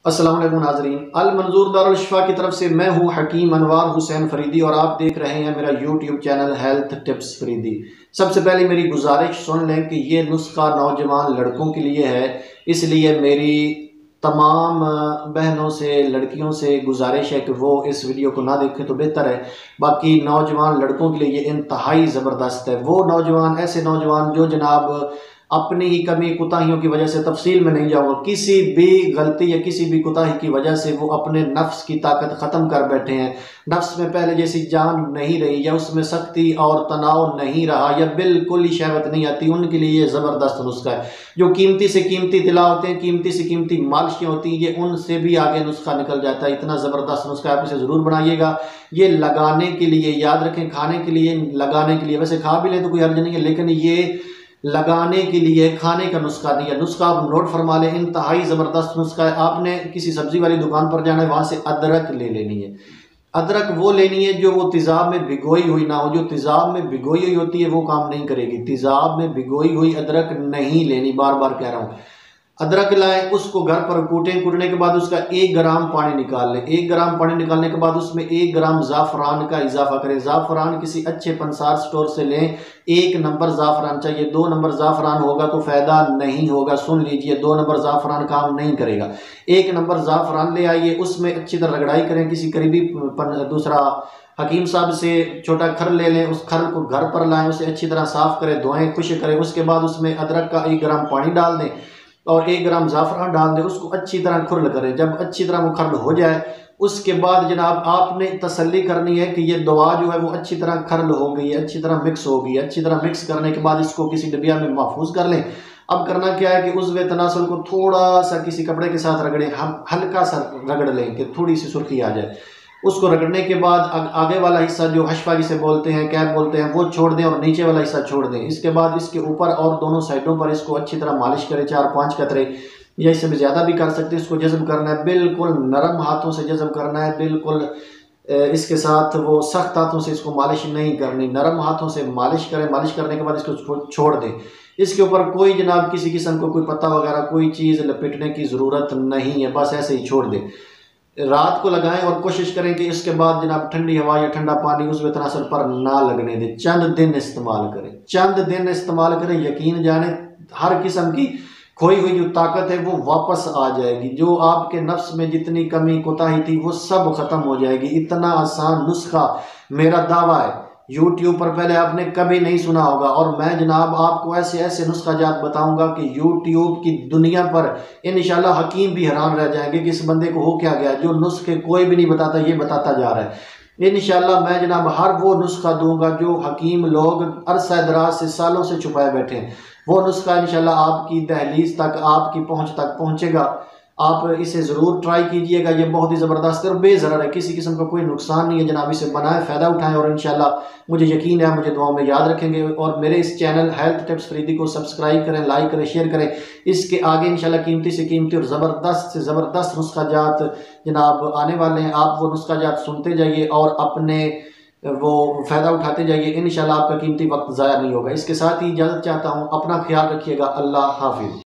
अस्सलाम वालेकुम नाज़रीन, अल मंजूर दारुल-शिफा की तरफ से मैं हूँ हकीम अनवार हुसैन फरीदी और आप देख रहे हैं मेरा YouTube channel health tips Faridi. सबसे पहले मेरी गुजारिश सुन लें कि ये नुस्खा नौजवान लड़कों के लिए है, इसलिए मेरी तमाम बहनों से लड़कियों से गुजारिश है कि वो इस वीडियो को ना देखें तो बेहतर है। बाकी नौजवान लड़कों के लिए ये इंतहाई ज़बरदस्त है। वो नौजवान, ऐसे नौजवान जो जनाब अपनी ही कमी कोताहियों की वजह से, तफसील में नहीं जाऊँगा, किसी भी गलती या किसी भी कोताही की वजह से वो अपने नफ्स की ताकत ख़त्म कर बैठे हैं, नफ्स में पहले जैसी जान नहीं रही या उसमें सख्ती और तनाव नहीं रहा या बिल्कुल ही शहवत नहीं आती, उनके लिए ये ज़बरदस्त नुस्खा है। जो कीमती से कीमती तिला होते हैं, कीमती से कीमती मालिशें होती हैं, ये उनसे भी आगे नुस्खा निकल जाता है। इतना ज़बरदस्त नुस्खा है, आप इसे ज़रूर बनाइएगा। ये लगाने के लिए, याद रखें, खाने के लिए, लगाने के लिए, वैसे खा भी लें तो कोई हर्ज नहीं है, लेकिन ये लगाने के लिए, खाने का नुस्खा नहीं है। नुस्खा आप नोट फरमा लें, इंतहाई ज़बरदस्त नुस्खा है। आपने किसी सब्जी वाली दुकान पर जाना है, वहाँ से अदरक ले लेनी है। अदरक वो लेनी है जो वो तेज़ाब में भिगोई हुई ना हो। जो तेज़ाब में भिगोई हुई होती है वो काम नहीं करेगी। तेज़ाब में भिगोई हुई अदरक नहीं लेनी, बार बार कह रहा हूँ। अदरक लाएं, उसको घर पर कूटें, कूटने के बाद उसका 1 ग्राम पानी निकाल लें। 1 ग्राम पानी निकालने के बाद उसमें 1 ग्राम ज़ाफ़रान का इजाफा करें। ज़ाफ़रान किसी अच्छे पंसार स्टोर से लें। 1 नंबर ज़ाफ़रान चाहिए। 2 नंबर ज़ाफ़रान होगा तो फ़ायदा नहीं होगा, सुन लीजिए, 2 नंबर ज़ाफ़रान काम नहीं करेगा। 1 नंबर ज़ाफ़रान ले आइए, उसमें अच्छी तरह रगड़ाई करें। किसी करीबी दूसरा हकीम साहब से छोटा खर ले लें, उस खर को घर पर लाएं, उसे अच्छी तरह साफ़ करें, धोएं, खुश करें। उसके बाद उसमें अदरक का 1 ग्राम पानी डाल दें और 1 ग्राम ज़ाफ़रान डाल दें। उसको अच्छी तरह खुरल करें। जब अच्छी तरह वो खरल हो जाए, उसके बाद जनाब आपने तसल्ली करनी है कि ये दवा जो है वो अच्छी तरह खरल हो गई है, अच्छी तरह मिक्स हो गई है। अच्छी तरह मिक्स करने के बाद इसको किसी डिबिया में महफूज कर लें। अब करना क्या है कि उस तनासल को थोड़ा सा किसी कपड़े के साथ रगड़ें, हल्का सा रगड़ लें कि थोड़ी सी सुर्खी आ जाए। उसको रगड़ने के बाद आगे वाला हिस्सा जो हशफा जिसे बोलते हैं, कैप बोलते हैं, वो छोड़ दें और नीचे वाला हिस्सा छोड़ दें। इसके बाद इसके ऊपर और दोनों साइडों पर इसको अच्छी तरह मालिश करें, 4-5 कतरे या इससे भी ज़्यादा भी कर सकते हैं। इसको जज़्ब करना है, बिल्कुल नरम हाथों से जज़्ब करना है, बिल्कुल इसके साथ वो सख्त हाथों से इसको मालिश नहीं करनी, नरम हाथों से मालिश करें। मालिश करने के बाद इसको छोड़ दें। इसके ऊपर कोई जनाब किसी किस्म को कोई पत्ता वगैरह कोई चीज़ लपेटने की ज़रूरत नहीं है, बस ऐसे ही छोड़ दें। रात को लगाएं और कोशिश करें कि इसके बाद जनाब ठंडी हवा या ठंडा पानी उस तनासल पर ना लगने दें। चंद दिन इस्तेमाल करें, चंद दिन इस्तेमाल करें, यकीन जाने हर किस्म की खोई हुई जो ताकत है वो वापस आ जाएगी। जो आपके नफ्स में जितनी कमी कोताही थी वो सब खत्म हो जाएगी। इतना आसान नुस्खा, मेरा दावा है, यूट्यूब पर पहले आपने कभी नहीं सुना होगा। और मैं जनाब आपको ऐसे ऐसे नुस्खा जात बताऊंगा कि यूट्यूब की दुनिया पर इंशाअल्लाह हकीम भी हैरान रह जाएंगे कि इस बंदे को हो क्या गया, जो नुस्खे कोई भी नहीं बताता ये बताता जा रहा है। इंशाअल्लाह मैं जनाब हर वो नुस्खा दूंगा जो हकीम लोग अरसा दराज से, सालों से छुपाए बैठे हैं। वो नुस्खा इंशाअल्लाह आपकी दहलीज तक, आपकी पहुंच तक पहुंचेगा। आप इसे ज़रूर ट्राई कीजिएगा। ये बहुत ही ज़बरदस्त और बेज़रर है, किसी किस्म का कोई नुकसान नहीं है जनाब। इसे बनाएं, फ़ायदा उठाएं और इंशाअल्लाह मुझे यकीन है मुझे दुआओं में याद रखेंगे। और मेरे इस चैनल हेल्थ टिप्स फरीदी को सब्सक्राइब करें, लाइक करें, शेयर करें। इसके आगे इंशाअल्लाह कीमती से कीमती और ज़बरदस्त से ज़बरदस्त नुस्खा जात जनाब आने वाले हैं। आप वो नुस्खा जात सुनते जाइए और अपने वो फ़ायदा उठाते जाइए। इंशाअल्लाह आपका कीमती वक्त ज़ाया नहीं होगा। इसके साथ ही इजाज़त चाहता हूँ, अपना ख्याल रखिएगा। अल्लाह हाफिज़।